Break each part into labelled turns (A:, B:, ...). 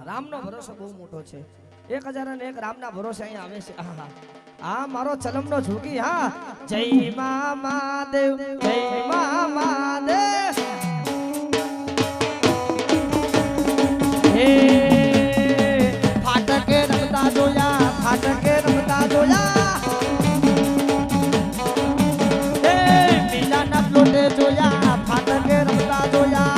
A: રામનો ભરોસો બહુ મોટો છે 1001 રામના ભરોસે અહીંયા આવે છે આ મારો ચલમનો ઝુકી હા જય મહાદેવ જય મહાદેવ હે ફાટકે રમતા જોયા ફાટકે રમતા જોયા હે મીલાના પ્લોટે જોયા ફાટકે રમતા જોયા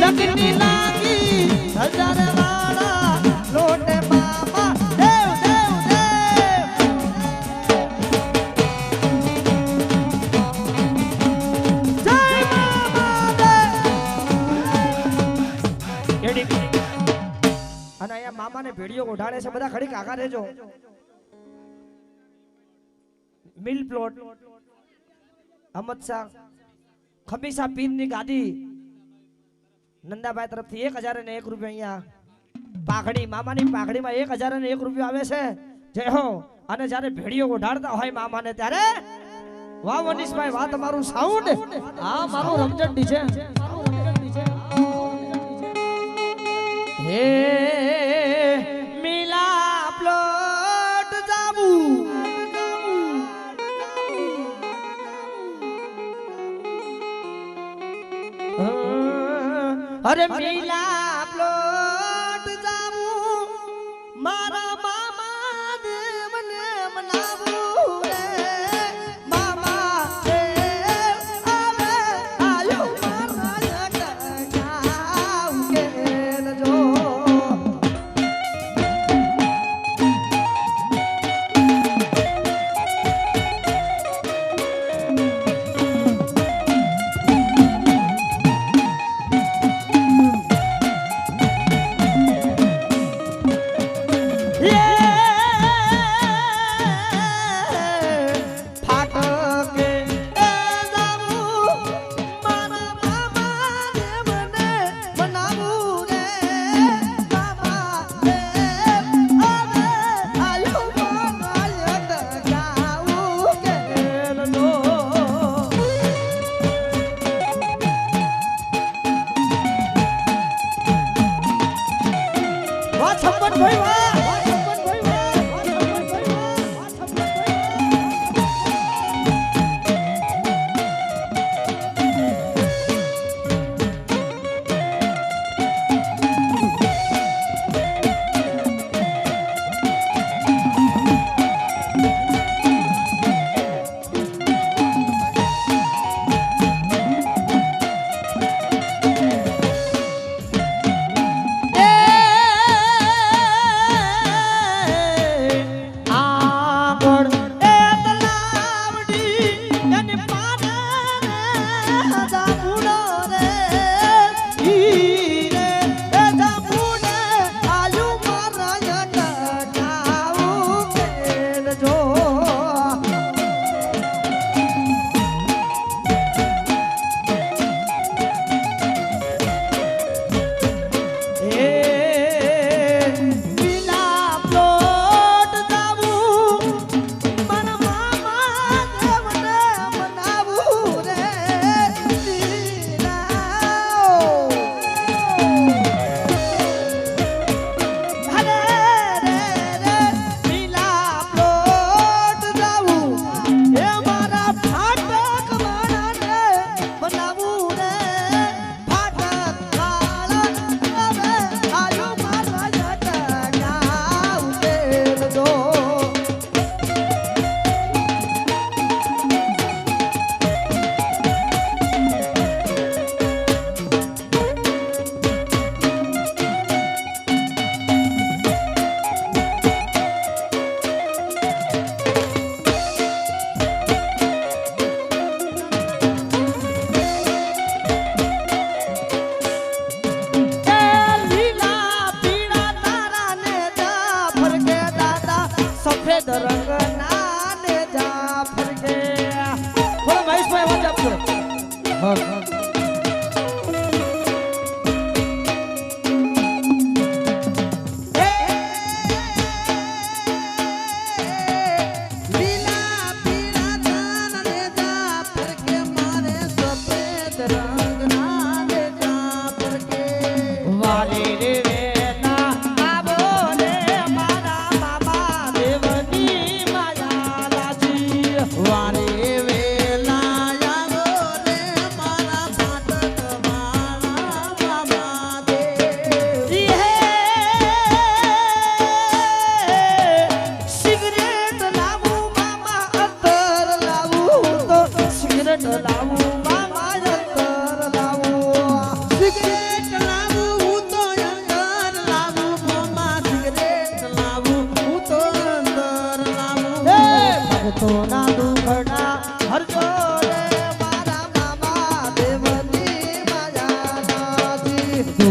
A: લગની લાગી હજાર વાળા લોટે બાબા દેવ દેવ દેવ જય મહાદેવ એડી અને અહીંયા મામાને ભેડિયો ઓઢાડે છે બધા ખડી કાકા રહેજો મિલ પ્લોટ અહમદ શાહ ખમીસા પીરની ગાદી નંદાભાઈ તરફથી 1001 રૂપિયા અહીંયા પાઘડી મામાની પાઘડીમાં 1001 રૂપિયા આવે છે જય હો અને જ્યારે ભેડિયો ઓઢાડતા હોય મામાને ત્યારે વાહ મનીષભાઈ વાહ તમારું સાઉન્ડ આ મારું રમઝટ ડીજે હે મિલા પ્લોટ જાબુ અરે મિલા પ્લોટ જાબુ મારા મામા દેવને મનાવું રે મામા દેવ આવે આયો મારા ગાવ કે જો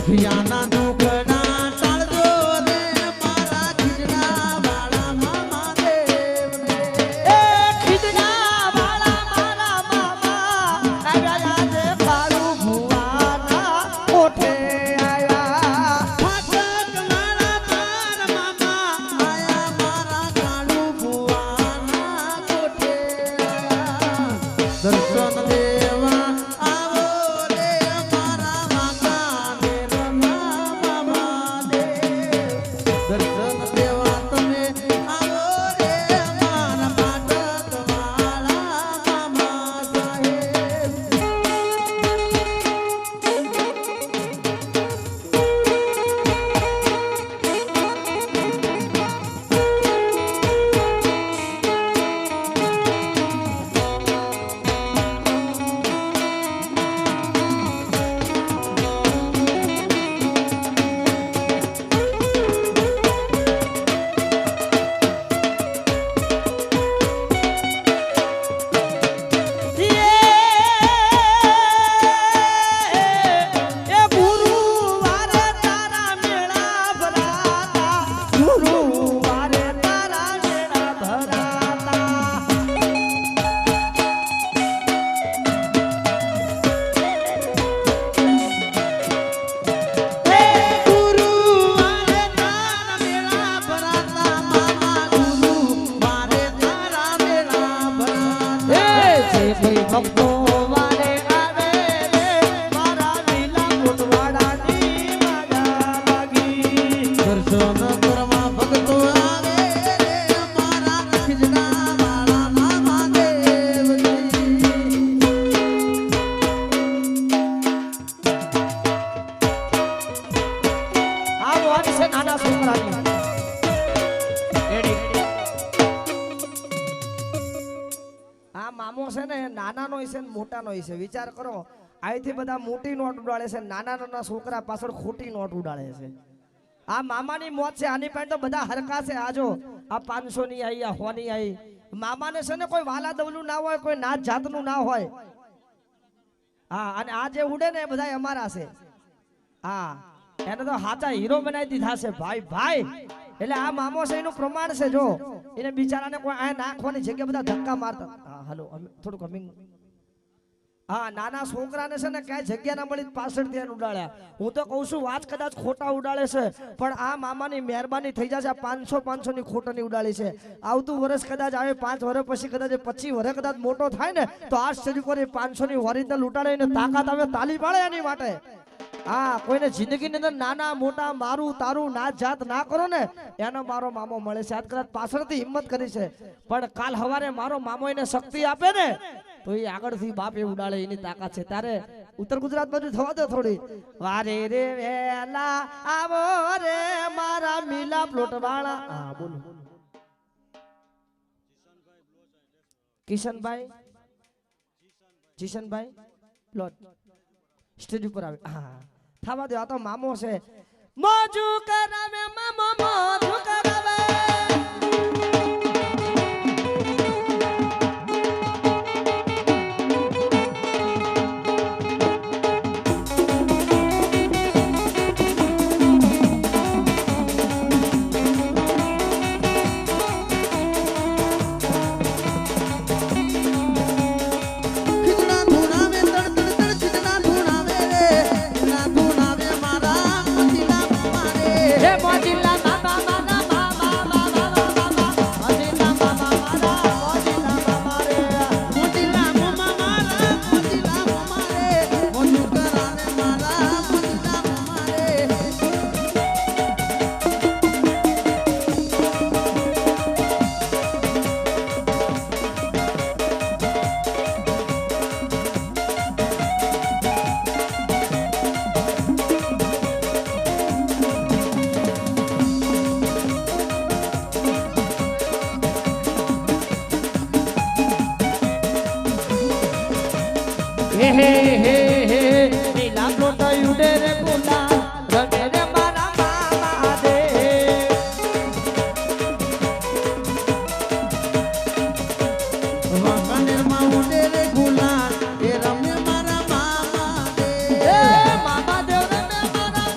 B: દુખિયાના દુખડા ટાળજો રે મારા ખીજડા વાળા મામા દેવ રે.
A: એ ખીજડા વાળા મારા મામા આવ્યા છે કાળું ભુવાના કોઠે આયા.
B: ફાટક મારા તાર મામા આયા મારા કાળુ ભુવાના કોઠે આયા. દર્શન દેવા આવો રે મારા માતા ને રમા મામા દેવ. દર્શન દેવા તમે આવો રે મારા ફાટક વાળા મામા સાહેબ.
A: એ ગુરુવારે તારા મેળા ભરાતા, ગુરુવારે તારા મેળા ભરાતા.
B: ગુરુવારે તારા મેળા ભરાતા મામા ગુરુવારે તારા મેળા ભરાતા.
A: જે કોઈ ભક્તો વારે આવે રે મારા લીલા મોટવાડાની માજા લાગી.
B: દર્શન કરવા ભક્તો આવે રે મારા ખીજડા વાળા મામા દેવજી.
A: આ વાત છે નાના છોકરાની. આ મામો છે ને નાનાનો છે ને મોટાનો છે. વિચાર કરો, અહીંથી બધા મોટી નોટ ઉડાડે છે, નાના નાના છોકરા પાછળ ખોટી નોટ ઉડાડે છે. આ મામાની મોત છે. આની પાસે તો બધા હરકા છે. આજો આ 500 ની આવી, આ 100 ની આવી. મામાને છે ને કોઈ વાલા દવલું ના હોય, કોઈ નાત જાતનું ના હોય. હા, અને આ જે ઉડે ને એ બધા અમારા છે. હા, એને તો હાચા હીરો બનાવી દીધા છે ભાઈ ભાઈ. એટલે આ મામો છે એનું પ્રમાણ છે. જો એને બિચારાને કોઈ આ નાખવાની જગ્યા બધા ધક્કા મારતા. હા હાલો થોડું કમિંગ. હા, નાના છોકરાને છે ને ક્યાંય જગ્યા ના મળી પાછળથી એને ઉડાડ્યા. હું તો કહું છું વાત કદાચ ખોટા ઉડાડે છે, પણ આ મામાની મહેરબાની થઈ જશે. આ 500 ની ખોટાની ઉડાડી છે. આવતું વર્ષ કદાચ આવે, 5 વર્ષ પછી કદાચ 25 વર્ષ કદાચ મોટો થાય ને તો આ સ્ટેજ ઉપર 500 ની ઓરિજિનલ ઉડાડે એને તાકાત આવે, તાલી પાડે એની માટે. હા, કોઈને જિંદગીની અંદર નાના મોટા મારું તારું નાચ જાત ના કરો ને એનો મારો મામો મળે છે. આજ કદાચ પાછળથી હિંમત કરી છે, પણ કાલ સવારે મારો મામો એને શક્તિ આપે ને તો એ આગળથી બાપ એ ઉડાડે, એની તાકાત છે. તારે ઉત્તર ગુજરાત બાજુ થવા દો થોડી. વારે રે વેલા આવો રે મારા મીલા પ્લોટ વાળા. હા બોલો કિશનભાઈ, જીશનભાઈ પ્લોટ સ્ટેજ ઉપર આવે. હા થવા દો, આ તો મામો છે. મોજુ કરાવે મામો, મોજુ કરાવે.
B: ખીજડા ધૂણાવે તડ તડ તડ ખીજડા ધૂણાવે રે. ખીજડા ધૂણાવે મારા મોજીલા મામા રે.
A: હે મોજીલા મામા મામા મામા મામા મામા મોજીલા મામા મારા મોજીલા મામા રે.
B: મોજીલા મામા મારા મોજીલા મામા રે. મોજુ કરાવે મારા મોજીલા મામા રે.
A: હે હે હે હે નીલા પ્લોટ ઉડે રે બોલા રમે રે મારા મામા દે.
B: વાંકાનેરમાં ઉડે રે ગુલાલ એ રમે મારા મામા રે.
A: હે મામા દેવ રમે મારા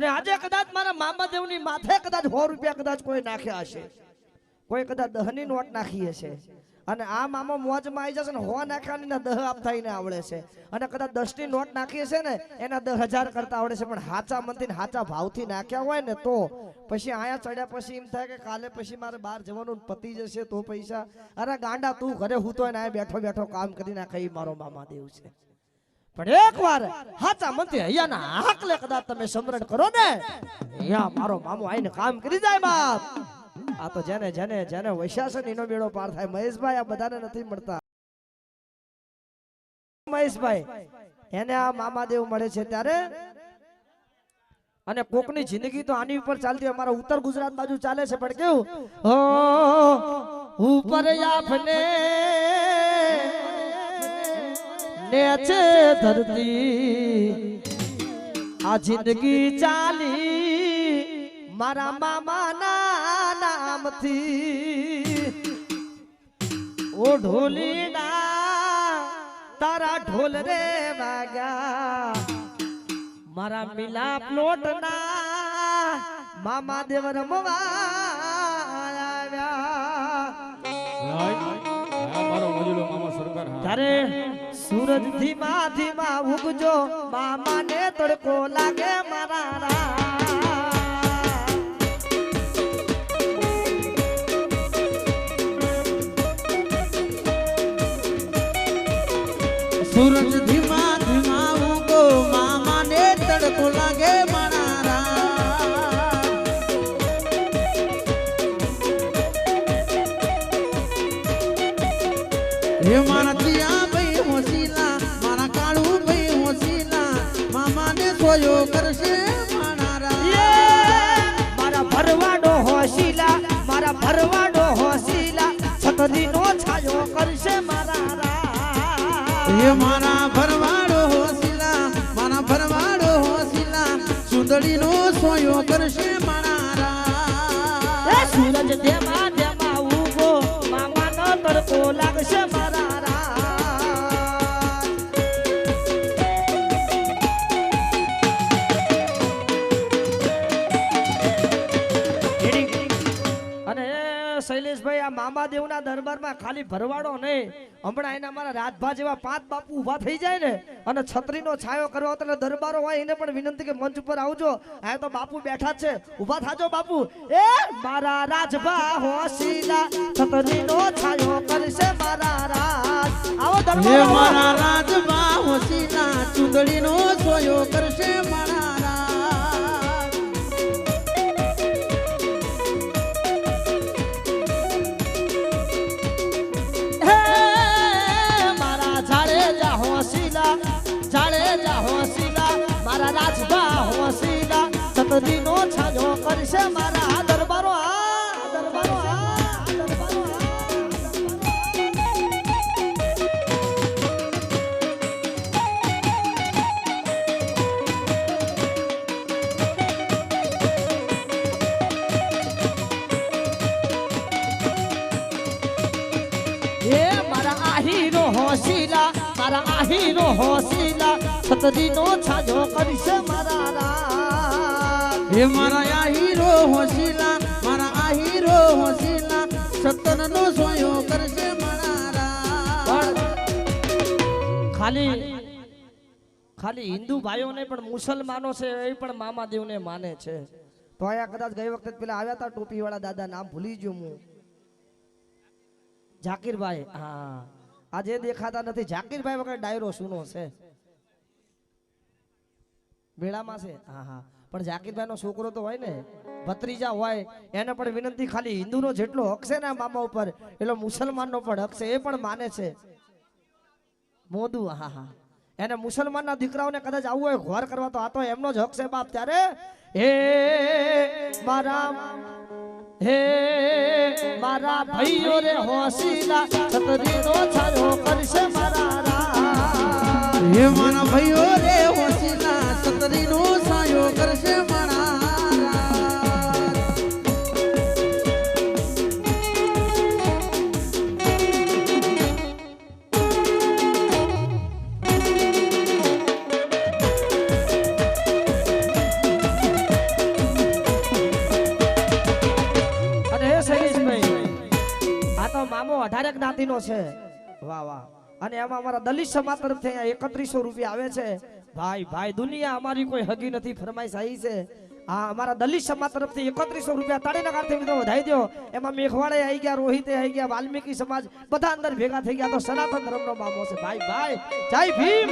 A: અને આજે કદાચ મારા મામાદેવની માથે કદાચ 100 રૂપિયા કદાચ કોઈ નાખ્યા હશે, કોઈ કદાચ 10ની નોટ નાખી હશે, અને આ મામા મોજમાં આવી જશે ને 100 નાખવાની 10 આપતા એને આવડે છે, અને કદાચ 10ની નોટ નાખી હશે ને એના 10,000 કરતા આવડે છે, પણ હાચા મનથી હાચા ભાવથી નાખ્યા હોય ને તો પછી આયા ચડ્યા પછી એમ થાય કે કાલે પછી મારે બહાર જવાનું પતી જશે તો પૈસા, અરે ગાંડા તું ઘરે હું તો એને બેઠો બેઠો કામ કરી નાખે, ઈ મારો મામાદેવ છે. પણ એકવાર હાચા મનથી હૈયાના હાકલે કદાચ તમે સમરણ કરો ને, અહીંયા મારો મામો આઈને કામ કરી જાય બાપ. આ તો જેને જેને જેને વૈશ્યા છે ને એનો બેડો પાર થાય. મહેશભાઈ આ બધાને નથી મળતા. મહેશભાઈ એને આ મામાદેવ મળે છે ત્યારે, અને કોકની જિંદગી તો આની ઉપર ચાલતી હોય. અમારા ઉત્તર ગુજરાત બાજુ ચાલે છે, પણ કેવું હો ઉપર આપને નેચે ધરતી આ જિંદગી ચાલી મારા મામાના નામથી. ઓ ઢોલીડા તારા ઢોલ રે વાગ્યા મારા મિલાપ લોટના મામા દેવ રમવા આવ્યા. ત્યારે સૂરજ ધીમા ધીમા ઉગજો મામાને તડકો લાગે મારા.
B: સૂરજ ધીમા ધીમા ઉગો મામાને તડકો લાગે મારા. હે મારા તિયા ભાઈ હોશીલા મારા કાળુ ભાઈ હોશીલા મામાને સોયો કરશે
A: મારા ભરવાડો હોશીલા મારા ભરવાડો હોશીલા છતરીનો છાયો કરશે મારા.
B: હે મારા ભરવાડો હોશીલા મારા ભરવાડો હોશીલા સુંદરીનો સોયો કરશે મારા.
A: સૂરજ દેવા દેવા ઉગો મામાનો તડકો લાગશે મારા. અને શૈલેષભાઈ આ મામાદેવના દરબારમાં ખાલી ભરવાડો નહીં, હમણાં એના મારા રાજભા જેવા 5 બાપુ ઊભા થઈ જાય ને અને છત્રીનો છાયો કરવા એટલે દરબારો હોય એને પણ વિનંતી કે મંચ ઉપર આવજો. આ તો બાપુ બેઠા છે, ઊભા થાજો બાપુ. એ મારા રાજભા હોશીલા છત્રીનો છાયો કરશે મારા રાજ. આવો
B: હે
A: દરબારો.
B: મારા રાજમાં હોશીલા ચુંદડીનો સોયો કરશે મારા રાજ.
A: હે મારા જાડેજા હોશીલા જાડેજા હોશીલા મારા રાજભા હોશીલા છત્રીનો છાયો કરશે મારા. દરબારો આ દરબારો આ દરબારો આ. એ મારા આહીનો હોશીલા મારા આહીનો હોશીલા છત્રીનો છાયો કરશે મારા રાજ.
B: હે મારા આ હીરો હોશીલા મારા આ હીરો હોશીલા સતનનો સોયો કરશે મારા.
A: ખાલી ખાલી હિન્દુ ભાઈઓ ને પણ મુસલમાનો છે એ પણ મામાદેવને માને છે. તો અહીંયા કદાચ ગઈ વખતે પેલા આવ્યા હતા ટોપી વાળા દાદા, નામ ભૂલી ગયો હું. ઝાકીરભાઈ, હા આજે દેખાતા નથી. ઝાકીરભાઈ વગર ડાયરો સુનો છે, મેળામાં છે. હા હા, પણ ઝાકીરભાઈ નો છોકરો તો હોય ને, ભત્રીજા હોય, એને પણ વિનંતી ખાલી હિન્દુનો જેટલો હક છે ને મામા ઉપર એટલો મુસલમાનનો પણ હક છે, એ પણ માને છે. મોદુ, હા હા, એને મુસલમાનના દીકરાઓને કદાચ આવું હોય ઘોર કરવા તો આ તો એમનો જ હક છે બાપ. ત્યારે હે મારા હે મારા ભાઈઓ રે હોશીલા છત્રીનો છાયો કરશે મારા રાજ.
B: હે મારા ભાઈઓ રે હોશીલા છત્રીનો છાયો કરશે મારા રાજ.
A: મામો 18 જ્ઞાતિનો છે વાહ વાહ અને એમાં અમારા દલિત સમાજ તરફથી અહીંયા 3100 રૂપિયા આવે છે ભાઈ ભાઈ દુનિયા અમારી કોઈ હગી નથી ફરમાઈશ આવી છે આ અમારા દલિત સમાજ તરફથી 3100 રૂપિયા તાળીના કારથી મિત્રો વધાઈ દો એમાં મેઘવાડે આવી ગયા રોહિતે આવી ગયા વાલ્મીકી સમાજ બધા અંદર ભેગા થઈ ગયા તો સનાતન ધર્મનો મામો છે ભાઈ ભાઈ જય ભીમ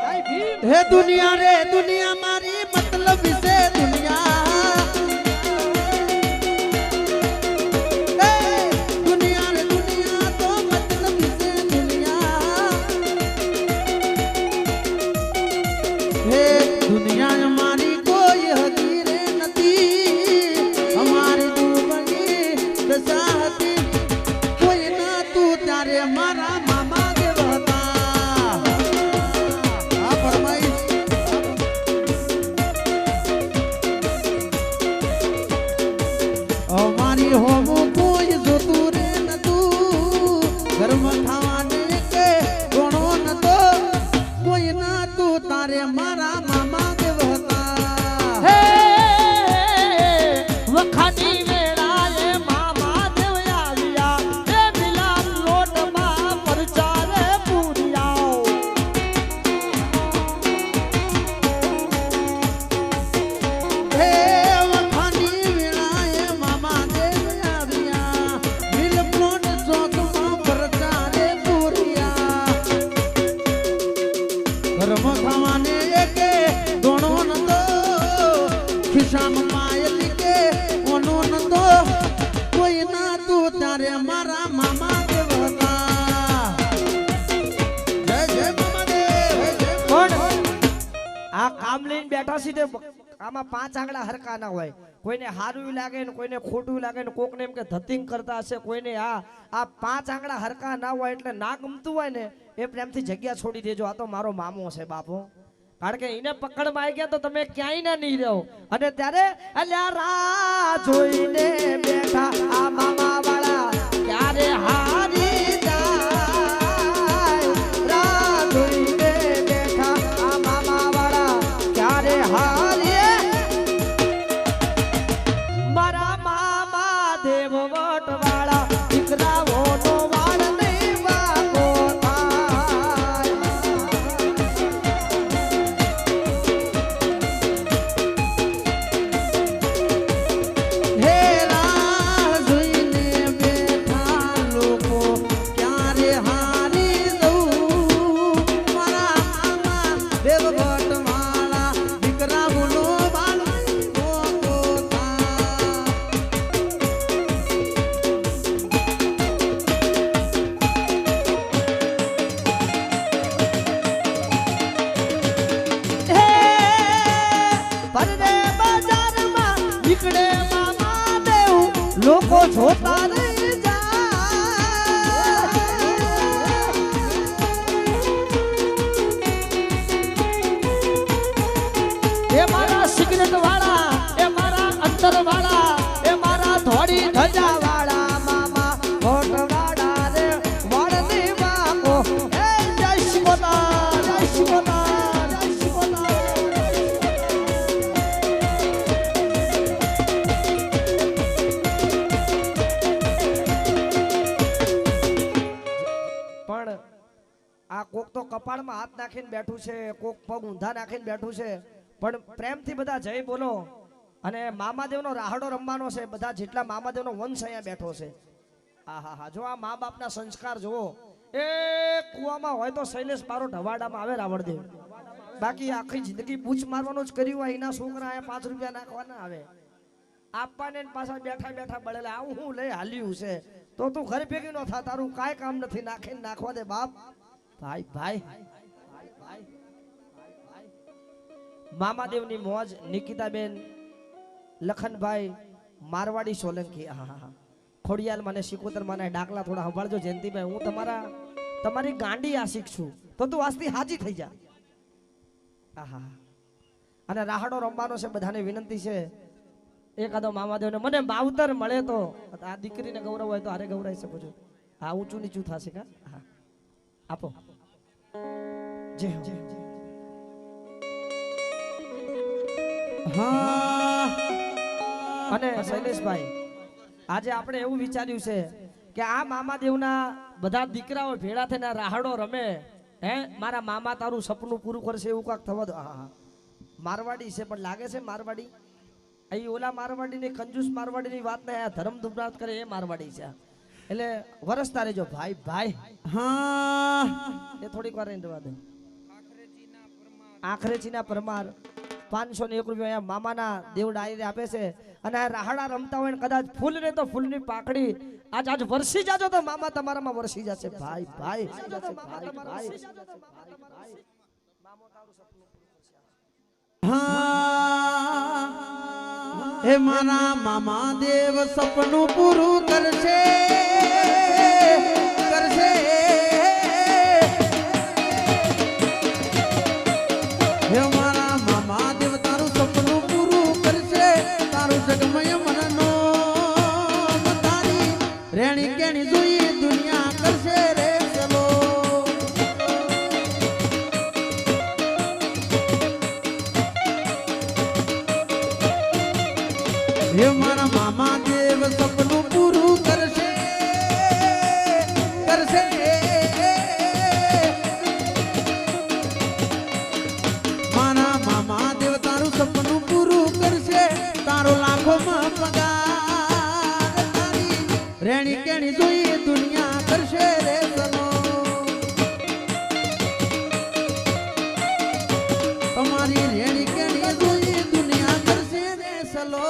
A: જય ભીમ
B: હે દુનિયા રે દુનિયા મારી મતલબ વિશે દુનિયા દુનિયા રે દુનિયા તો મતલબ વિશે દુનિયા હે દુનિયા મારી કોઈ હકી રે નથી અમારી દુબની દશા હતી કોઈ ના તું ત્યારે મારા મામા દેવ હતા આ ફરમાઈશ અમારી હોવું કોઈ જોતું રે નતું ઘરમાં ખાવાને કે ઘણો નતો કોઈ ના તું તારે મારા મામા દેવ હતા
A: હે વખાની વેળાએ મામા દેવ આવ્યા હે મિલાપ લોટમાં પરચારે પૂરિયા
B: હે વખાની વેળાએ મામા દેવ આવ્યા મિલ પ્લોટ ચોકમાં પ્રચારે પૂરિયા ઘરમાં ખાવાને કે ઘણો નતો ખિસ્સામાં પાયલી કે ઓનો નતો કોઈ ના તું તારે મારા મામા દેવ હતા જય જય મામા દેવ જય
A: પણ આ કામ લઈને બેઠા છે તે આમાં 5 આંગળા હરકા ના હોય કોઈને હારું લાગે ને કોઈને ખોટું લાગે ને કોકને એમ કે ધતિંગ કરતા હશે કોઈને આ 5 આંગળા હરકા ના હોય એટલે ના ગમતું હોય ને એ પ્રેમથી જગ્યા છોડી દેજો આ તો મારો મામો છે બાપુ કારણ કે એને પકડમાં આવી ગયા તો તમે ક્યાંય ના નહીં રહો અને ત્યારે અલ્યા રા જોઈને બેઠા આ મામા વાળા ત્યારે હારી જાય રા જોઈને બેઠા આ મામા વાળા ત્યારે હારી મારા મામા દેવ વટ વાળા દીકરાઓનો વાળ નહીં વાગો થાય
B: હે રાહ જોઈને બેઠા લોકો ક્યારે હારી દઉં મારા મામા દેવ ભટ્ટવાળા દીકરાઓનો બાલ મોકો થા
A: હે પરદે બજારમાં નીકળે મામા દેવ લોકો જોતા રહી જાય એ મારા સિગરેટ વાળા એ મારા અંતર વાળા એ મારા ધોળી ધજા વાળા મામા ભોટ વાળા રે વાળની વાકો એ જય શિવોતા જય શિવોતા જય શિવોતા પણ આ કોક તો કપાળમાં હાથ નાખીને બેઠું છે કોક પગ ઊંધા નાખીને બેઠું છે પણ પ્રેમથી બધા જય બોલો અને મામાદેવનો રાહડો રમવાનો છે બધા જેટલા મામાદેવનો વંશ અહીંયા બેઠો છે હા હા જો આ મા બાપના સંસ્કાર જુઓ એ કુવામાં હોય તો શૈલેષ બારો ઢવાડામાં આવે રાવણદેવ બાકી આખી જિંદગી પૂછ મારવાનું જ કર્યું હોય એના છોકરા અહીંયા 5 રૂપિયા નાખવાના આવે આપવાને ને પાછા બેઠા બેઠા બળેલા આવું હું લઈ હાલ્યું છે તો તું ઘર ભેગી ન થા તારું કાંઈ કામ નથી નાખીને નાખવા દે બાપ ભાઈ ભાઈ મામાદેવની મોજ નિકિતાબેન લખનભાઈ મારવાડી સોલંકી હા ખોડિયાલ મને શિકોતર મને ડાકલા થોડા સંભાળજો જયંતિભાઈ હું તમારી ગાંડી આશિક છું તો તું આજથી હાજી થઈ જા આહા અને રાહડો રમવાનો છે બધાને વિનંતી છે એકાદો મામાદેવને મને માવતર મળે તો આ દીકરીને ગૌરવ હોય તો આરે ગૌરાઈ શકો છો હા ઊંચું નીચું થશે કા હા આપો જય હો
B: હા
A: અને શૈલેષભાઈ આજે આપણે એવું વિચાર્યું છે કે આ મામાદેવના બધા દીકરાઓ ભેળા થઈને રાહડો રમે હે મારા મામા તારું સપનું પૂરું કરશે એવું કાંક થવા દો. હા મારવાડી છે પણ લાગે છે મારવાડી અહીં ઓલા મારવાડીની કંજૂસ મારવાડીની વાત ને આ ધર્મ દુબરાત કરે એ મારવાડી છે એટલે વરસતા રહેજો ભાઈ ભાઈ.
B: હા
A: એ થોડીક વાર રહીને રવા દો. આખરેચીના પરમાર 501 રૂપિયા મામાના દેવ ડાયરે આપે છે અને આ રાહડા રમતા હોય ને કદાચ ફૂલ ને તો ફૂલની પાકડી આજ વરસી જાજો તો મામા તમારામાં વરસી જશે ભાઈ ભાઈ.
B: હે મારા મામા દેવ સપનું પૂરું કરશે કરશે. હે મારા મામા દેવ તારું સપનું પૂરું કરશે તારું જગમય મનનો તારી રેણી કેણી જોઈ દુનિયા કરશે રે ચલો. હે મારા મામા દેવ સપનું પૂરું કરશે કરશે. મારા મામા દેવ તારું સપનું પૂરું કરશે તારો લાખોમાં પગાર તારી રેણી કેણી જોઈ દુનિયા કરશે રે ચલો. તમારી રેણી કેણી જોઈ દુનિયા કરશે રે ચલો.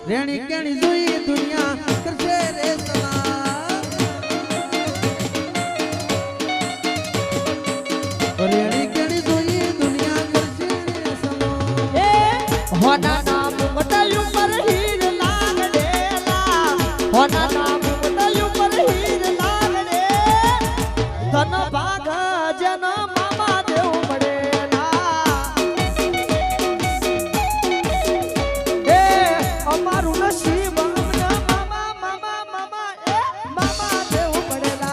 B: રેણી કેણી જોઈ દુનિયા કરશે રે સલામ. રેણી કેણી જોઈ દુનિયા કરશે રે સલામ.
A: એ હોના નામ મટાયું પર હીર લાગડેલા હોના નામ મટાયું પર હીર લાગડે ધન ભાગ જન મામા દેવ મળેલા એ અમારું નસીબ અમને મામા મામા મામા એ મામા દેવ મળેલા.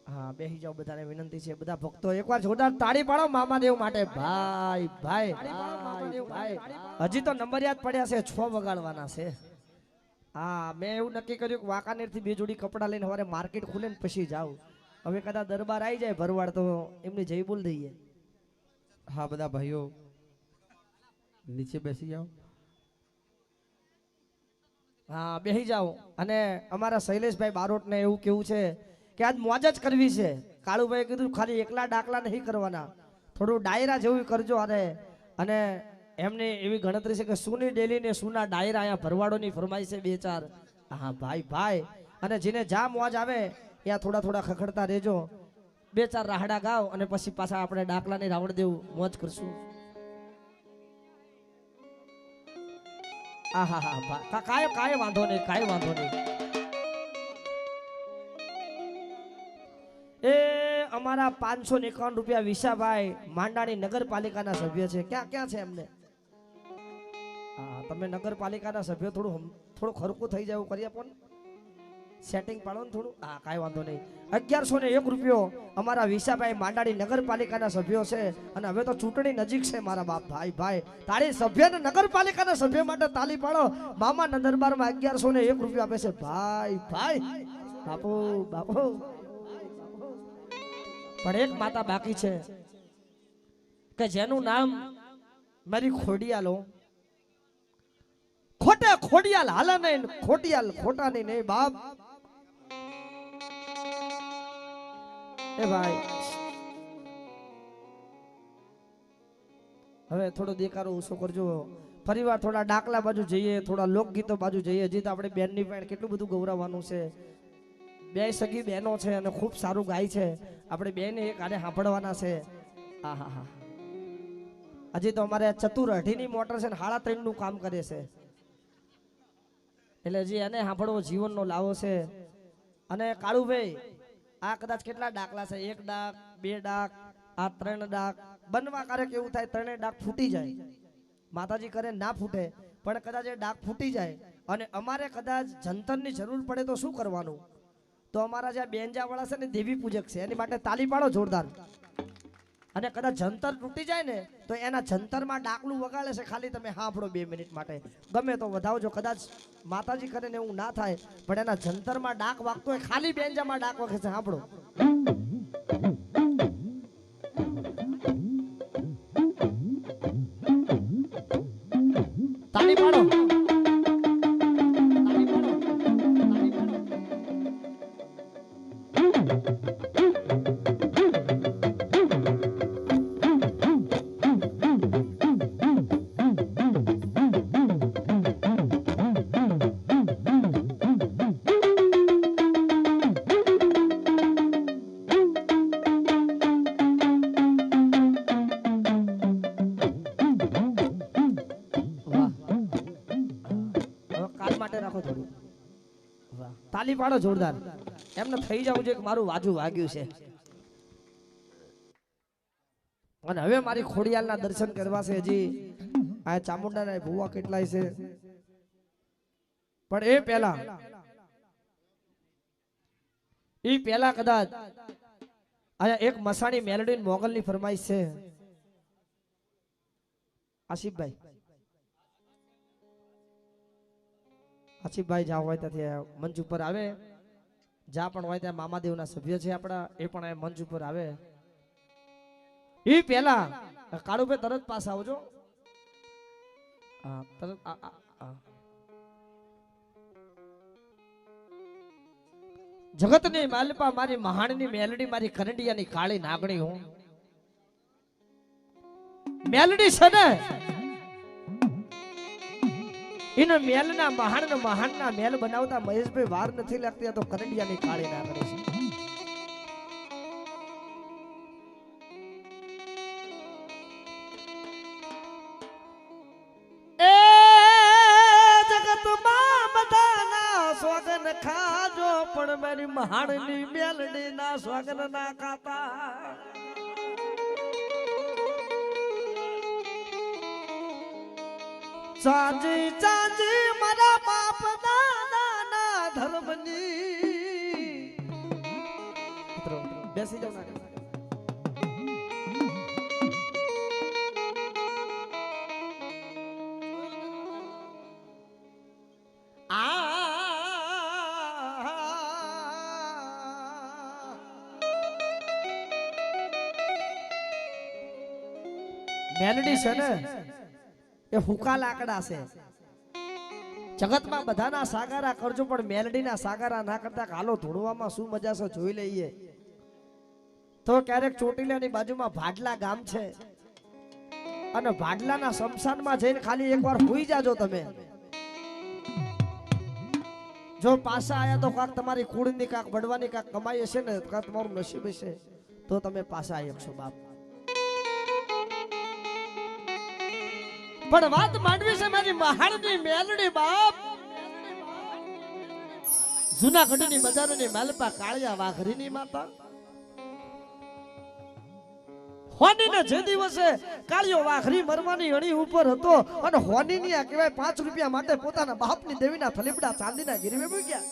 A: હા બેસી જાઓ બધાને વિનંતી છે બધા ભક્તો એકવાર જોરદાર તાળી પાડો મામાદેવ માટે ભાઈ ભાઈ ભાઈ. હજી તો નંબર યાદ પડ્યા છે 6 વગાડવાના છે. હા મેં એવું નક્કી કર્યું કે વાંકાનેર થી 2 જોડી કપડા લઈને સવારે માર્કેટ ખુલે ને પછી જાવ. હવે કદાચ દરબાર આવી જાય ભરવાડ તો એમની જય બોલ દઈએ.
B: હા બધા ભાઈઓ નીચે બેસી જાઓ.
A: હા બેસી જાઓ અને અમારા શૈલેષભાઈ બારોટને એવું કેવું છે કે આજ મોજ જ કરવી છે. કાળુભાઈ કીધું ખાલી એકલા ડાકલા નહીં કરવાના થોડું ડાયરા જેવું કરજો. અને એમને એવી ગણતરી છે કે સુની ડેલી ને સુના ડાયરા અહીંયા ભરવાડોની ફરમાઈ છે 2-4. હા ભાઈ ભાઈ અને જેને જા મોજ આવે ત્યાં થોડા થોડા ખખડતા રહેજો. 2-4 રાહડા ગાવ અને પછી પાછા આપણે ડાકલાની રાવણ દેવું મોજ કરશું. આહા હા કાંઈ વાંધો નહીં કાંઈ વાંધો નહીં. એ અમારા 551 રૂપિયા વિશાભાઈ માંડાણી નગરપાલિકાના સભ્ય છે. ક્યાં ક્યાં છે એમને? હા તમે નગરપાલિકાના સભ્યો થોડું ખરકું થઈ જાય એવું કરી આપો ને, સેટિંગ પાડો ને થોડું. હા કાંઈ વાંધો નહીં. 1101 રૂપિયો અમારા વિશાભાઈ માંડાડી નગરપાલિકાના સભ્યો છે અને હવે તો ચૂંટણી નજીક છે મારા બાપ. ભાઈ તાળી સભ્યને નગરપાલિકાના સભ્ય માટે તાલી પાડો. મામા દરબારમાં 1101 રૂપિયો આપે છે ભાઈ. બાપુ પણ એક માતા બાકી છે કે જેનું નામ મારી ખોડિયાલો. ખોડિયાલ હાલે નહીં, ખોટિયાલ ખોટા નહીં બાપ. એ ભાઈ હવે થોડો દેખાડો ઓછો કરજો. ફરીવાર થોડા ડાકલા બાજુ જઈએ, થોડા લોકગીતો બાજુ જઈએ. હજી તો આપણે બેનની પણ કેટલું બધું ગૌરવવાનું છે. બે સગી બહેનો છે અને ખૂબ સારું ગાય છે. આપણે બેને એક આને સાંભળવાના છે. આહા હજી તો અમારે ચતુર અઢીની મોટર છે ને 3.5 નું કામ કરે છે. એટલે હજી એને સાંભળવો જીવનનો લાવો છે. અને કાળુભાઈ આ કદાચ કેટલા ડાકલા છે? 1 ડાક, 2 ડાક, આ 3 ડાક. બનવા ક્યારેક એવું થાય 3 ડાક ફૂટી જાય. માતાજી કરે ના ફૂટે, પણ કદાચ એ ડાક ફૂટી જાય અને અમારે કદાચ જંતરની જરૂર પડે તો શું કરવાનું? તો અમારા જે બેંજાવાળા છે ને દેવી પૂજક છે, એની માટે તાલી પાડો જોરદાર. અને કદાચ જંતર તૂટી જાય ને તો એના જંતરમાં ડાકલું વગાડે છે. ખાલી તમે સાંભળો 2 મિનિટ માટે, ગમે તો વધાવજો. કદાચ માતાજી કરે ને એવું ના થાય, પણ એના જંતરમાં ડાક વાગતો હોય, ખાલી બેંજામાં ડાક વાગે છે, સાંભળો. તાલી પાડો. તાલી પાડો જોરદાર. એમને થઈ જવું છે કે મારું વાજુ વાગ્યું છે. અને હવે મારી ખોડિયાલના દર્શન કરવા છે. હજી આ ચામુંડાના ભૂવા કેટલાય છે, પણ એ પહેલા કદાચ આયા એક મસાણી મેલડી મોગલની ફરમાઈશ છે. આસિફભાઈ જ્યાં હોય ત્યાંથી મંચ ઉપર આવે, જ્યાં પણ હોય ત્યાં મામાદેવના સભ્ય છે આપણા, એ પણ મંચ ઉપર આવે. એ પહેલા કાળુભાઈ તરત પાસ આવજો. જગતની માલપા મારી મહાણની મેલડી, મારી કરંડિયાની કાળી નાગણી હું મેલડી છે ને. એના મેલના મહાણના મેલ બનાવતા મહેશભાઈ વાર નથી લાગતી. આ તો કરંડિયાની કાળી નાગણી છે. એ જગતમાં બધાના સ્વાગન ખાજો, પણ મારી મહાણની મેલડીના સ્વાગન ના ખાતા. ચાંજી મારા બાપ દાદાના ધર્મની. બેસી જાવ ના. મેલડી છે ને એ હુકા લાકડા છે. જગતમાં બધાના સાગારા કરજો, પણ મેલડીના સાગારા ના કરતા. હાલો ધૂણવામાં શું મજા છે જોઈ લઈએ. તો ક્યારેક ચોટીલાની બાજુમાં ભાડલા ગામ છે, અને ભાડલાના શમશાનમાં જઈને ખાલી એકવાર હોઈ જાજો તમે. જો પાછા આયા તો કાક તમારી કુળની કાક બળવાની કાક કમાઈ હશે ને, કાક તમારું નસીબ હશે, તો તમે પાછા આવી શકશો બાપ. પણ વાત માંડવી છે મારી મહાણની મેલડી બાપ. જૂનાગઢની બજારની માલપા કાળિયા વાઘરીની માતા. હોનીને જે દિવસે કાળિયો વાઘરી મરવાની અણી ઉપર હતો અને હોનીની આ કહેવાય 5 રૂપિયા માટે પોતાના બાપની દેવીના ફલીપડા ચાંદીના ગીરવે મૂક્યા.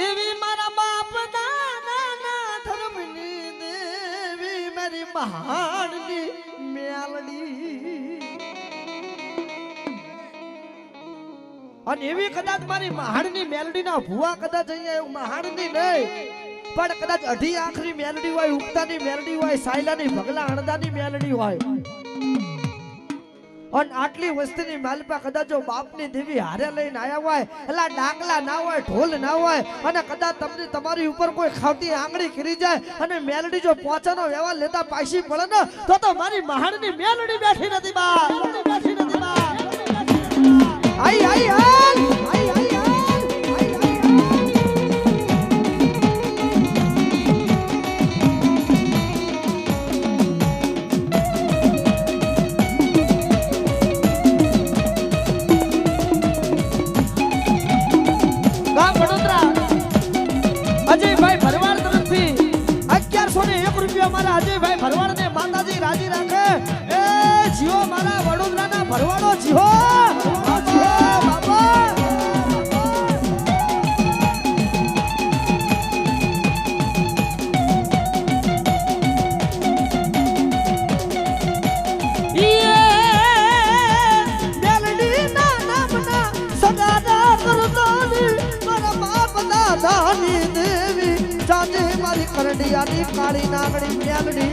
A: એવી મારા બાપ દાદાના ધર્મની દેવી મારી મહાનની મેલડી અને એવી કદાચ મારી મહાણની મેલડીના ભુવા કદાચ અહીંયા એવું મહાણની નહીં પણ કદાચ અઢી આખરી મેલડી હોય ઉગતાની મેલડી હોય સાયલાની ભગલા અણદાની મેલડી હોય અને આટલી વસ્તીની માલપા કદાચ જો બાપની દેવી હારે લઈને આયા હોય એલા ડાકલા ના હોય ઢોલ ના હોય અને કદાચ તમને તમારી ઉપર કોઈ ખાવતી આંગળી કરી જાય અને મેલડી જો પોચાનો વ્યવહાર લેતા પાછી પડે ને તો મારી મહાણની મેલડી બેઠી નથી બા બેઠી નથી બા આઈ આઈ હાલ આઈ આઈ હાલ આઈ આઈ ગામ વડોદરા અજયભાઈ ભરવાડ તરફથી 1101 રૂપિયા મારા અજયભાઈ ભરવાડને માતાજી રાજી રાખે એ જીવો મારા વડોદરાના ભરવાડો જીવો કરડિયાની કાળી નાગડી મેલડી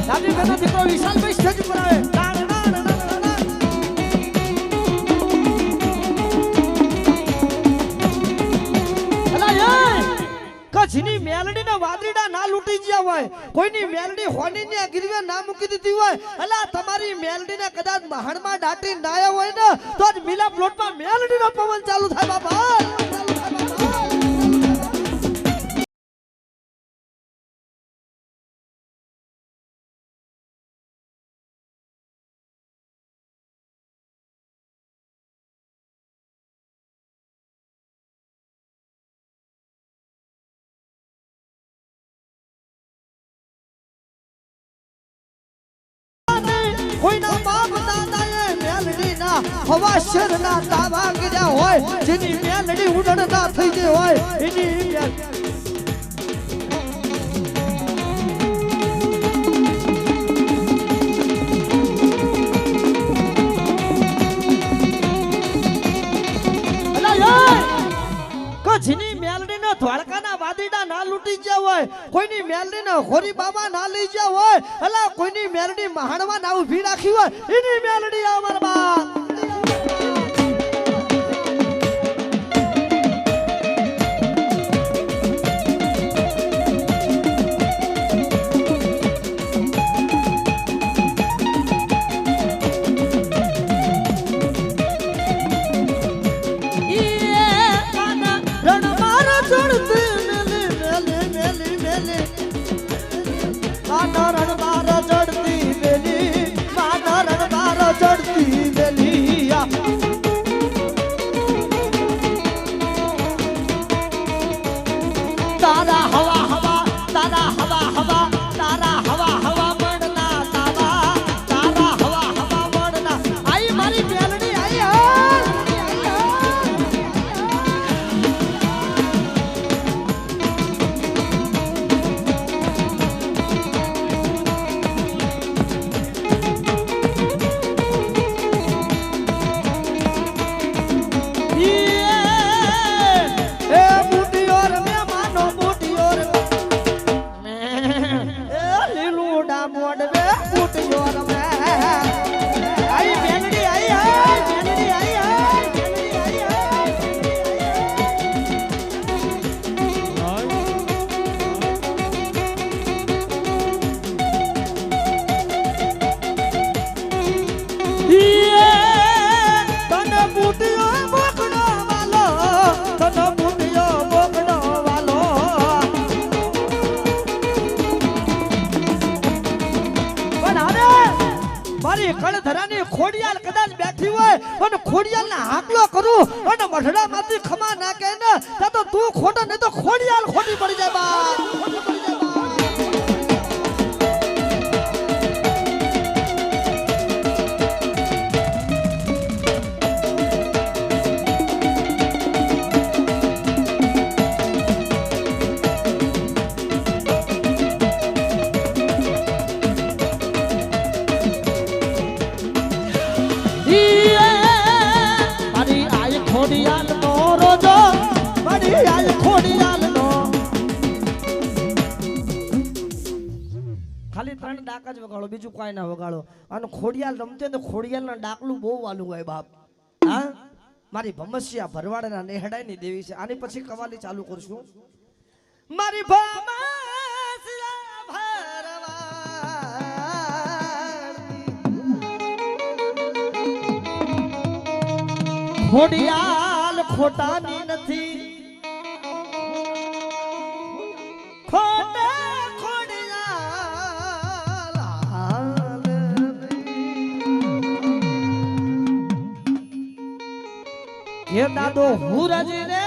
A: દાદી બેનો દીકરો વિશાલભાઈ સ્ટેજ ઉપર આવે કચ્છની મેલડીના વાદળીડા ના લૂટી ગયા હોય કોઈની મેલડી હોનીની ગીરવે ના મૂકી દીધી હોય અલા તમારી મેલડીને કદાચ મહાણમાં દાટી નાયા હોય ને તો જ મિલા પ્લોટમાં મેલડીનો પવન ચાલુ થાય બાબા કોઈના બાપ દાદાએ મેલડીના હવા શરના તાવા કર્યા હોય જેની મેલડી ઉડડતા થઈ ગઈ હોય એની જેની મેલડીને ધોળકાના વાદીડા ના લૂટી ગયા હોય કોઈની મેલડીને હોરી બાબા ના લઈ ગયા હોય અલા કોઈની મેલડી મહાણવા ના ઊભી રાખી હોય એની મેલડી અમાર બા મારી કળધરાની ખોડિયાલ કદાચ બેઠી હોય અને ખોડિયાલને હાકલો કરું અને મઢડામાંથી ખમા નાખે ને તો તું ખોટો નહીં તો ખોડિયાલ ખોટી પડી જાય બા ખોટી પડી જાય બા ખાલી 3 ડાક જ વગાડો બીજું કાંઈ ના વગાડો અને ખોડિયાલ રમતે તો ખોડિયાલના ડાકલું બહુ વાલું હોય બાપ હા મારી ભમસિયા ભરવાડના નેહડાની દેવી છે આની પછી કવાલી ચાલુ કરશું મારી ભમસિયા ભરવાડ ખોડિયાલ ખોટાની નથી ये दादो हुरज रे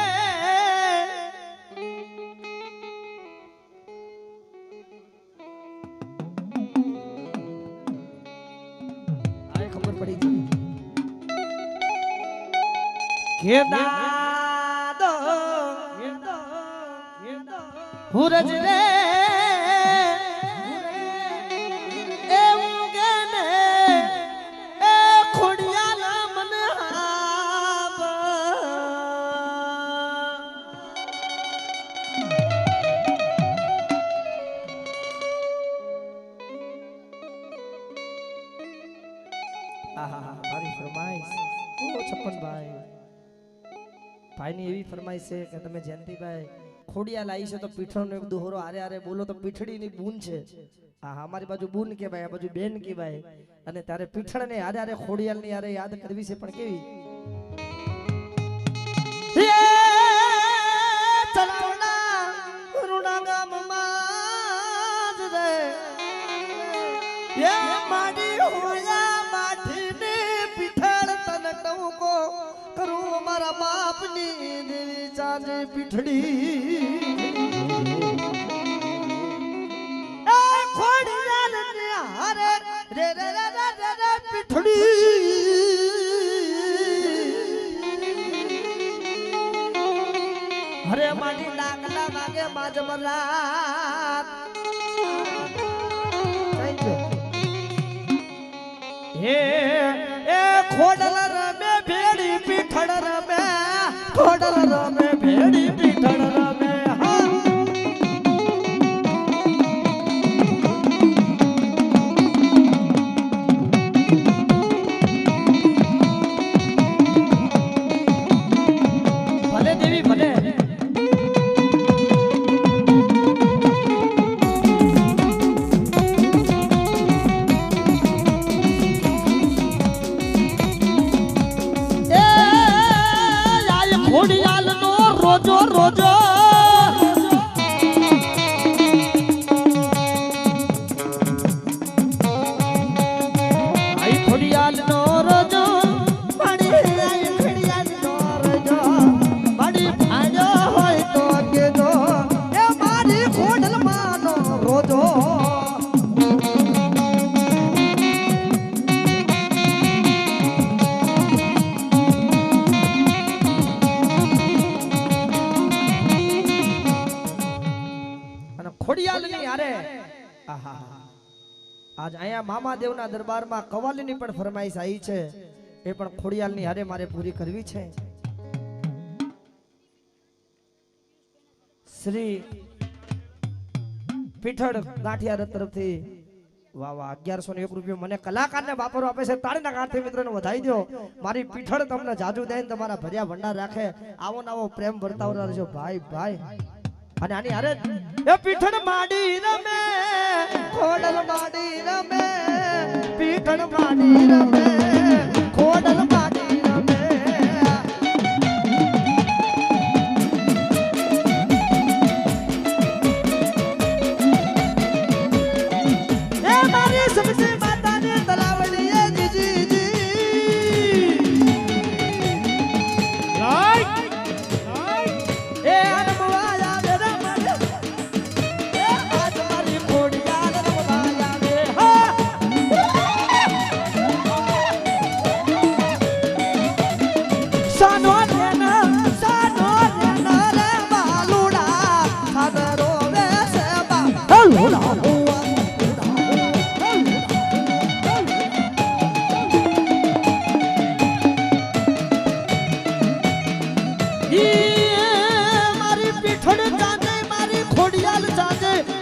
A: आए खबर पड़ी थी के दादो हुरज रे મારી ફરમાઈશ ઓ છપ્પનભાઈ ભાઈની એવી ફરમાઈશ છે કે તમે જયંતિભાઈ ખોડિયાલ આવી છે તો પીઠળનો એક દોહરો આરે આરે બોલો તો પીઠળીની બૂન છે હા અમારી બાજુ બૂન કહેવાય આ બાજુ બેન કહેવાય અને તારે પીઠળને આરે આરે ખોડિયાલની આરે યાદ કરવી છે પણ કેવી રૂડા ગામમાં જ રે એ માડી હોયા માઠીને પીઠળ તને ટવકો કરું મારા બાપની દેવી ચાંદે પીઠડી એ ખોડિયાલ ને હારે રે રે રે રે રે પીઠડી હરે માડી ડાકલા વાગે માજમરાત એ ખોડલ રમે ભેડી પીઠળ રમે ખોડલ રમે ભેડી પીઠળ રમે ભલે દેવી ભલે ખોડિયાલ નો રોજો રોજો આઈ ખોડિયાલ નો રોજો માડી આઈ ખોડિયાલ નો રોજો માડી ભાજો હોય તો કેજો એ મારી ખોડલ માનો રોજો ખોડિયાલની હારે આહા આજ અહીંયા મામાદેવના દરબારમાં કવાલીની પણ ફરમાઈશ આવી છે એ પણ ખોડિયાલની હારે મારે પૂરી કરવી છે શ્રી પીઠળ ગાંઠિયા તરફથી વાહ વાહ 1101 રૂપિયા મને કલાકારને વાપરો આપે છે તાળીના કાંઠે મિત્રોને વધાઈ દો મારી પીઠળ તમને જાજુ દઈને તમારા ભર્યા ભંડાર રાખે આવો નાવો પ્રેમ વર્તાવતા રહેજો ભાઈ ભાઈ અને આની હારે એ પીઠળ માડી રમે ખોડલ માડી રમે પીઠળ માડી રમે ખોડલ માડી રમે એ મારી સબસે માતાને તલાવડીએ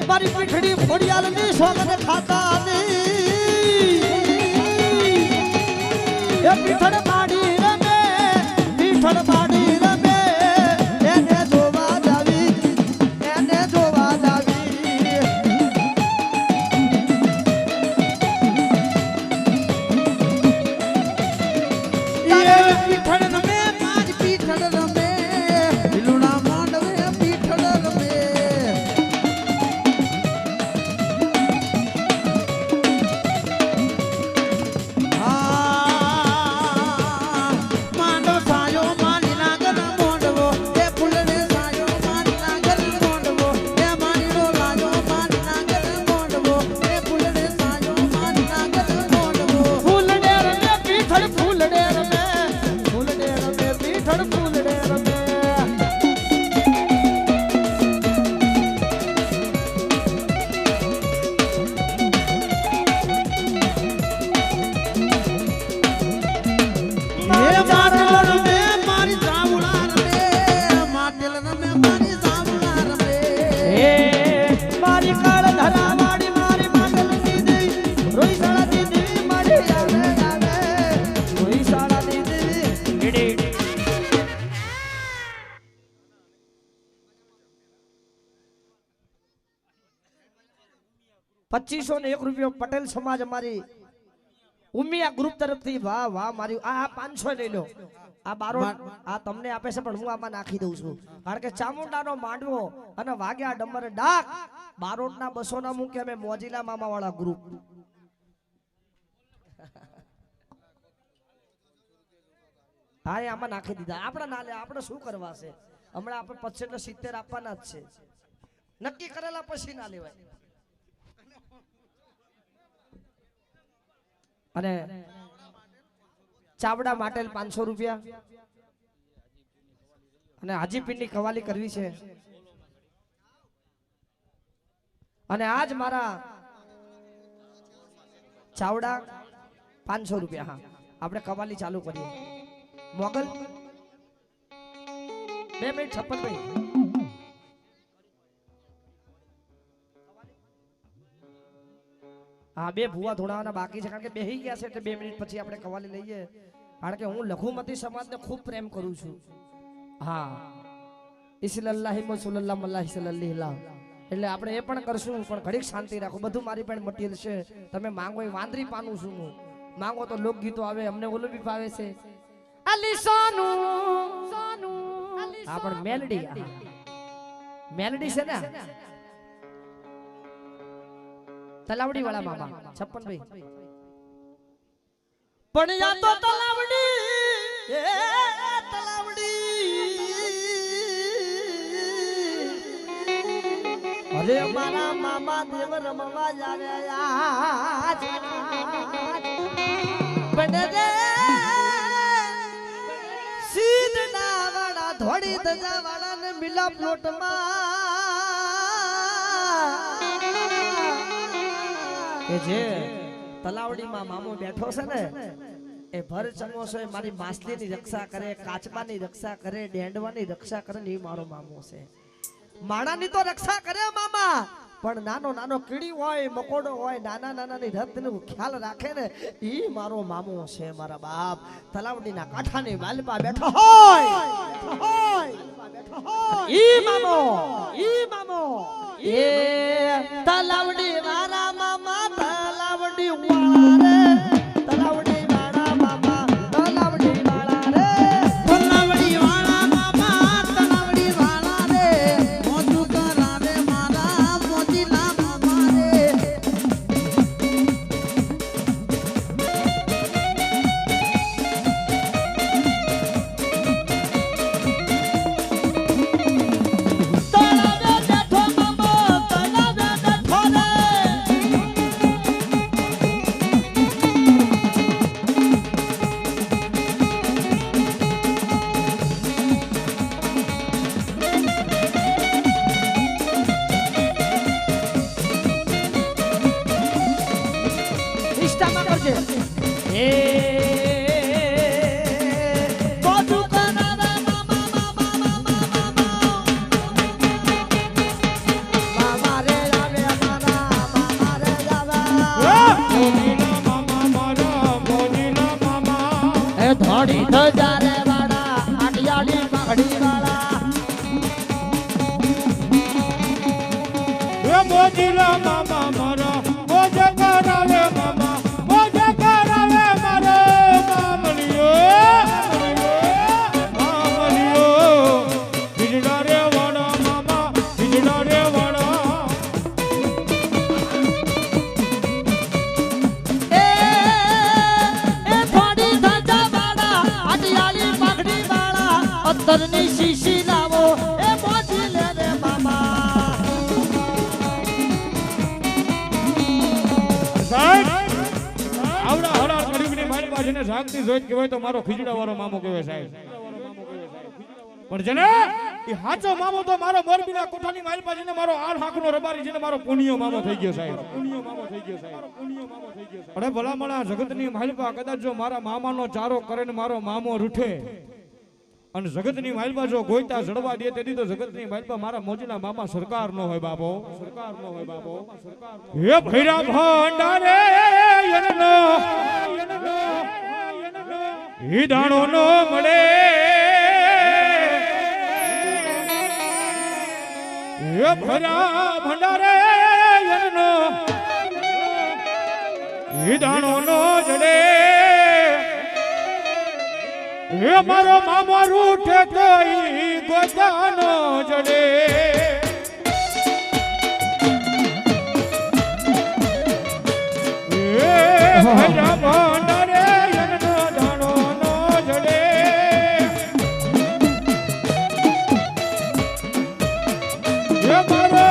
A: મારી પીઠડી ફોડિયાલની સોગને ખાતા એ પીઠડ બાડી રમે પીઠડ બાડી રમે એને જોવા જાવી એને જોવા જાવી
B: પીઠડ રમે પાંચ પીઠડ રમે લુણા માંડવે પીઠડ રમે માંડવ સાયો મારી નાગર મોંડવો એ ફૂલને સાયો મારી નાગર મોંડવો એ મારીનો લાયો મારી નાગર મોંડવો એ ફૂલને સાયો મારી નાગર મોંડવો
A: ફૂલડે રમે પીઠડ ફૂલડે રમે ફૂલડે રમે પીઠડ ફૂલડે રમે
B: એ માટલ રમે મારી જાવળા રમે માટલ રમે મારી જાવળા રમે
A: એ મારી કાળ ધરા વાળી મારી માટલ દીદી રોઈ શાળા દીદી મારી આવે આવે રોઈ શાળા દીદી ડીડી 2501 રૂપિયો પટેલ સમાજ અમારી ઉમિયા ગ્રુપ તરફથી વાહ વાહ મારી આ 500 લઈ લો આ બારોટ આ તમને આપે છે પણ હું આમાં નાખી દઉં છું કારણ કે ચામુંડાનો માંડવો અને વાગ્યા ડમર ડાક બારોટના 200 ના મૂકે અમે મોજીલા મામા વાળા ગ્રુપ હા એ આમાં નાખી દીધા આપણે ના લે આપણે શું કરવા છે હમણાં આપણે 25 એટલે 70 આપવાના જ છે નક્કી કરેલા પછી ના લેવાય અને ચાવડા માટેલ 500 રૂપિયા અને હાજીપીરની કવાલી કરવી છે અને આજ મારા ચાવડા 500 રૂપિયા હા આપણે કવાલી ચાલુ કરીએ મોગલ 2 મિનિટ 56 ભાઈ હા બે ભૂવા ધોડાવાના બાકી છે કારણ કે બેહી ગયા છે એટલે 2 મિનિટ પછી આપણે કવાલી લઈએ કારણ કે હું લઘુમતી સમાજને ખૂબ પ્રેમ કરું છું હા ઇસલલ્લાહી મસુલ્લાહ મલ્લાહી સલ્લલ્લાહ એટલે આપણે એ પણ કરશું પણ ઘડીક શાંતિ રાખો બધું મારી પાસે મટીરિયલ છે તમે માંગો એ વાંદરી પાનું છું હું માંગો તો લોકગીતો આવે અમને ઓલું બી ભાવે છે અલી સોનુ સોનુ હા પણ મેલડી મેલડી છે ને તલાવડી વાળા મામા 56 ભાઈ પણ યા તો તલાવડી એ તલાવડી અરે મારા મામા દેવ રમવા આવ્યા પણ રે સીધના વાળા ધોડી ધજા વાળા ને મિલા પ્લોટમાં કે જે તલાવડીમાં મામો બેઠો છે ને એ ભર ચમોસો એ મારી માછલીની રક્ષા કરે કાચબાની રક્ષા કરે ડેંડવાની રક્ષા કરે ને એ મારો મામો છે માણાની તો રક્ષા કરે મામા પણ નાનો નાનો કીડી હોય મકોડો હોય નાના નાનાની રથનું ખ્યાલ રાખે ને ઈ મારો મામો છે મારા બાપ તલાવડીના કાંઠાની વાલપા બેઠો હોય ઈ મામો એ તલાવડી વાળા મામા તલાવડી વાળા રે તલાવડી વાળા મામા તલાવડી વાળા રે
B: તલાવડી વાળા મામા તલાવડી વાળા રે મોજું કરાવે મારા મોજીલા મામા રે
A: મામા રે આવે
C: મોજીલા મામા મારા મોજ કરાવે મામા મોજ કરાવે મારો મામલિયો હિજડા રે વાળા મામા હિજડા રે વાળા
B: એ થોડી ધજા વાળા અડિયાળી પગડી વાળા અત્તરની શીશી લાવો એ મોજી લે રે મામા
C: સાહેબ આવડા હડા ગરીબની મારી પાસે ને જાગતી જોઈ કહેવાય તો મારો ખીજડા વાળો મામો કહેવાય સાહેબ પણ જેને એ હાચો મામો તો મારો મોરબીના કોઠાની મારી પાસે ને મારો આર હાકનો રબારી છે ને મારો પુણ્યો મામો થઈ ગયો સાહેબ પુણ્યો મામો થઈ ગયો સાહેબ પુણ્યો મામો થઈ ગયો અરે ભલામણા જગતની માલપા કદાચ જો મારા મામાનો ચારો કરે ને મારો મામો રૂઠે અને જગતની માલપા જો ગોઈતા જડવા દે તેથી તો જગતની માલપા મારા મોજીના મામા સરકાર નો હોય બાપો સરકાર નો હોય બાપો હે ભૈરા ભંડારે યનનો ઈ દાણો નો મળે હે ભૈરા ભંડારે યનનો ઈ દાણો નો જડે હે મારો મામો રૂઠે તો ઈ ગોદાનો જડે હે ભૈરા ભંડારે યનનો દાણો નો જડે હે મારો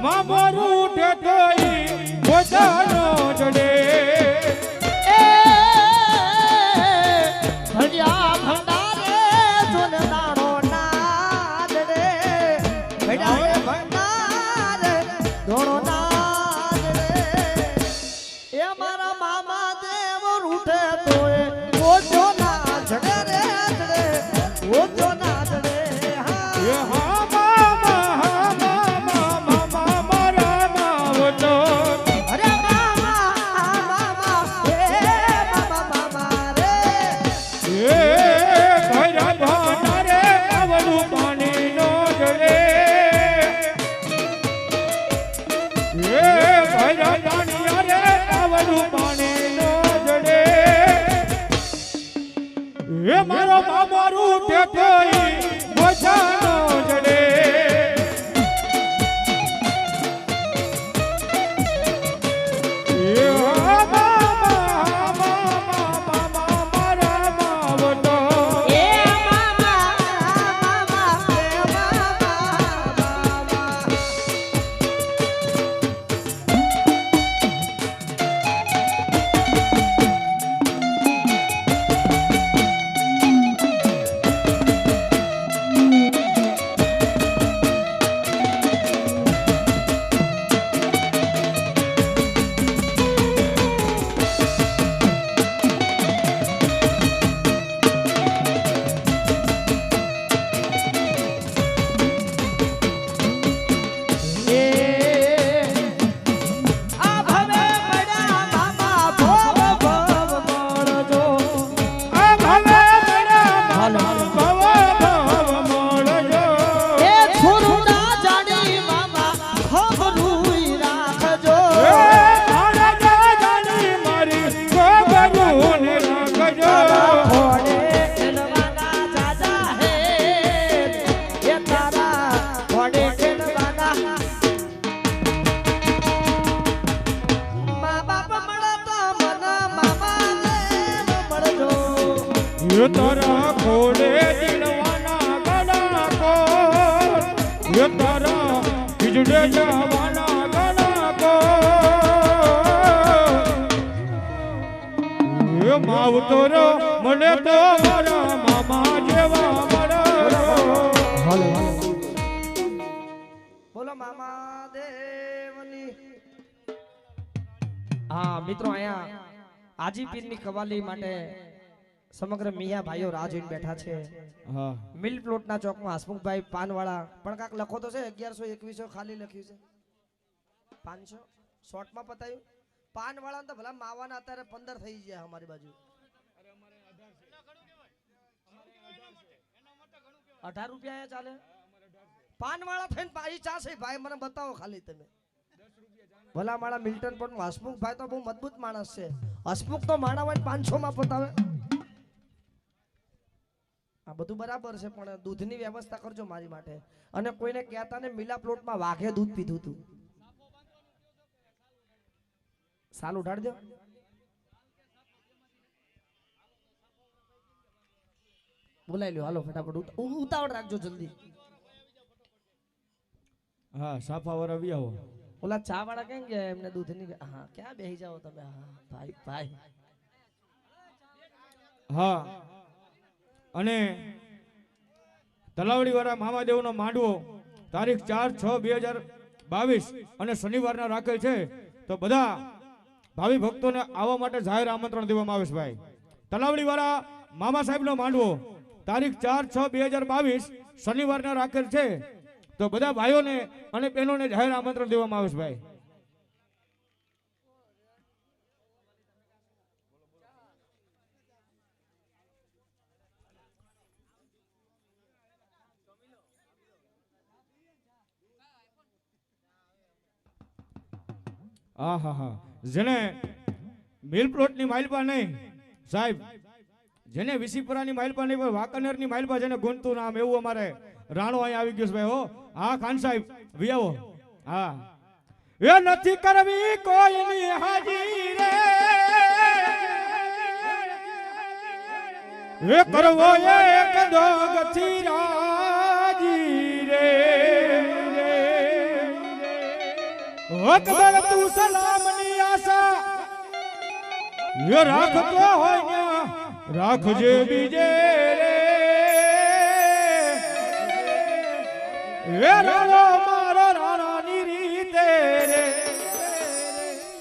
C: મામો રૂઠે તો ઈ ગોદાનો જડે
B: ભડિયા ભંડારે જોન દાણો નાદડે ભડિયા ભંડારે ધોણો નાદડે એ મારા મામા દેવ રૂઠે તોય ઓજો ના જડે રે જડે ઓજો ના જડે
C: હે હા મામા મારા માવતો
B: અરે મામા મામા હે મામા રે
C: હે ભૈરા ભંડારે આવડું પાણી નો જડે હે ભૈરા પાણી રે આવડું પાણી નો જડે હે મારો મામા રૂઠે તોય બોજાનો જડે હે મારા માવતો
B: એ મામા
C: તારા ખોડે દિલવાના ગણા કો તારા ખીજડે જવાના ગણા કો માવતો રો મને તો મારા મામા જેવા મળો
A: બોલો મામા દેવની હા મિત્રો અહીંયા આજી પીરની કવાલી માટે સમગ્ર મિયા ભાઈઓ રાહ જોઈને બેઠા છે
C: હા
A: મિલ પ્લોટના ચોકમાં હસમુખભાઈ પાનવાળા પણ કાક લખો તો છે 1121 ખાલી લખ્યું છે 500 શોર્ટમાં પતાયું પાનવાળા તો ભલા માવાના અત્યારે 15 થઈ ગયા અમારી બાજુ 18 રૂપિયા ચાલે પાનવાળા થઈને પાછી ચા છે ભાઈ મને બતાવો ખાલી તમે ભલા મારા મિલ્ટન પણ હસમુખભાઈ તો બહુ મજબૂત માણસ છે. હસમુખ તો માણા હોય 500 માં પતાવે. આ બધું બરાબર છે પણ દૂધની વ્યવસ્થા કરજો મારી માટે. અને કોઈને કહેતા ને મિલા પ્લોટમાં વાઘે દૂધ પીધું હતું. સાલ ઉઠાડી દો. બોલાઈ લ્યો હાલો ફટાફટ ઉતાવળ રાખજો જલ્દી.
C: હા સાફા વાળા આવી આવો.
A: ઓલા ચા વાળા કેમ ગયા એમને દૂધ ની. હા ક્યાં બેહી જાઓ તમે. હા ભાઈ ભાઈ.
C: હા અને તલાવડી વાળા મામાદેવનો માંડવો તારીખ 4/6/2022 અને શનિવારના રાખેલ છે. તો બધા ભાવિ ભક્તોને આવવા માટે જાહેર આમંત્રણ દેવામાં આવે છે ભાઈ. તલાવડી વાળા મામા સાહેબનો માંડવો તારીખ 4/6/2022 શનિવારના રાખેલ છે. તો બધા ભાઈઓને અને બહેનોને જાહેર આમંત્રણ દેવામાં આવે છે ભાઈ. હા જેને મિલ પ્લોટની માઇલપા નહીં સાહેબ, જેને વિસીપુરાની માઇલપા નહીં પણ વાંકાનેરની માઇલપા જેને ગુણતું નામ એવું અમારે રાણો અહીંયા આવી ગયો છે ભાઈ. હો હા ખાન સાહેબ વિયાવો. હા એ નથી કરવી કોઈની હાજી રે, એ કરવો એક દોગથી રાજી રે. અકબર તું સલામની આશા એ રાખતો હોય રાખજે બીજે રે. એ રાણો મારો રાણાની રીતે રે.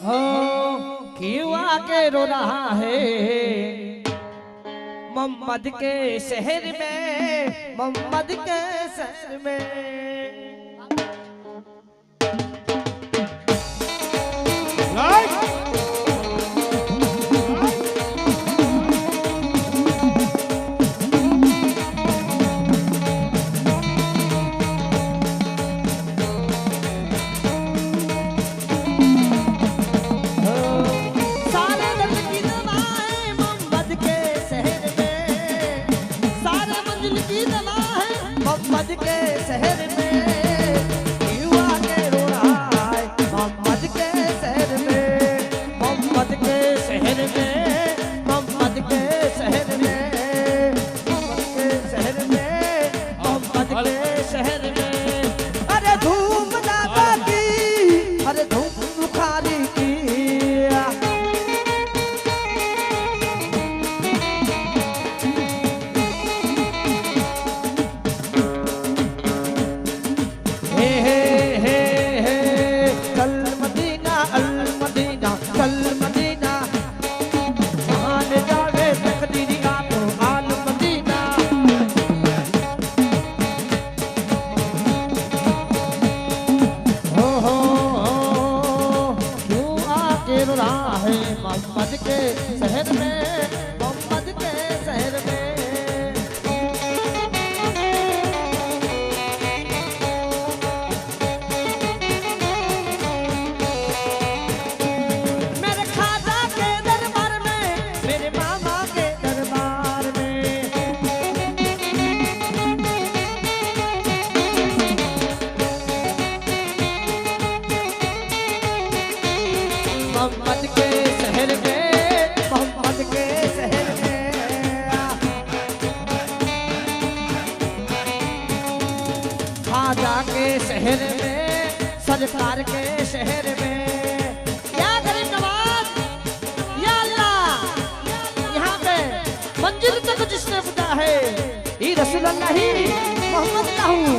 A: हो क्यों आके रो रहा है मोहम्मद के शहर में, मोहम्मद के शहर में. मोहम्मद के शहर में क्यों आके रो रहा है, मोहम्मद के शहर में, मोहम्मद के शहर में, मोहम्मद के शहर में, मोहम्मद के शहर में, मोहम्मद के शहर में. अरे धूम दादा की, अरे धूम बुखारी की. मोहम्मद के शहर में, मोहम्मद के शहर में. मेरे खाजा के दरबार में, मेरे मामा के दरबार में. मोहम्मद के शहर में, मोहम्मद के शहर में. खाजा के शहर में, सरकार के शहर में. या गरीब नवाज, या अल्लाह, यहाँ पे मंजिल तक जिसने पूछा है ये रसूल अल्लाह ही मोहम्मद का हूँ.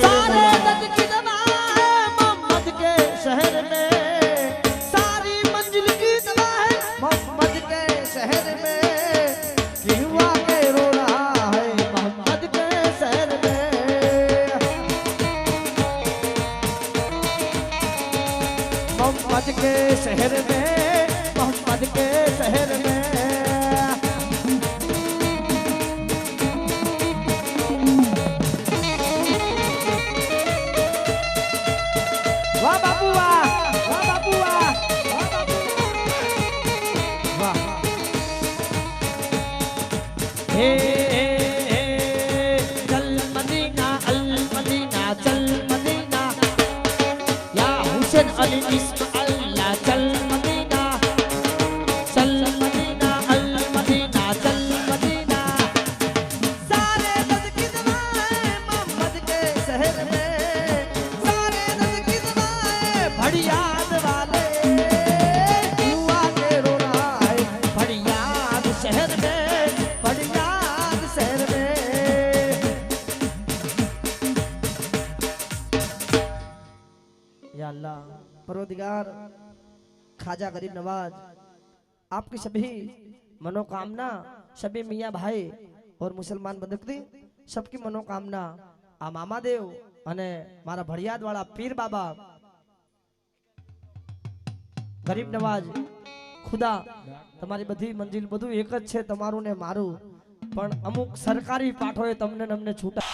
A: सारे दर्द की दवा है मोहम्मद के शहर में, सारी मंजिल की दवा है मोहम्मद के शहर में. क्यों आके रो रहा है मोहम्मद के शहर में, मोहम्मद के शहर में, मोहम्मद के शहर में. या अल्लाह परवरदिगार खाजा गरीब नवाज आपकी सभी मनोकामना सभी मियाँ भाई और मुसलमान बंधुकती सबकी मनोकामना आ मामादेव અને મારા ભડિયાદ વાળા પીર બાબા ગરીબ નવાજ ખુદા તમારી બધી મંજિલ બધું એક જ છે તમારું ને મારું પણ અમુક સરકારી પાઠોએ તમને છૂટા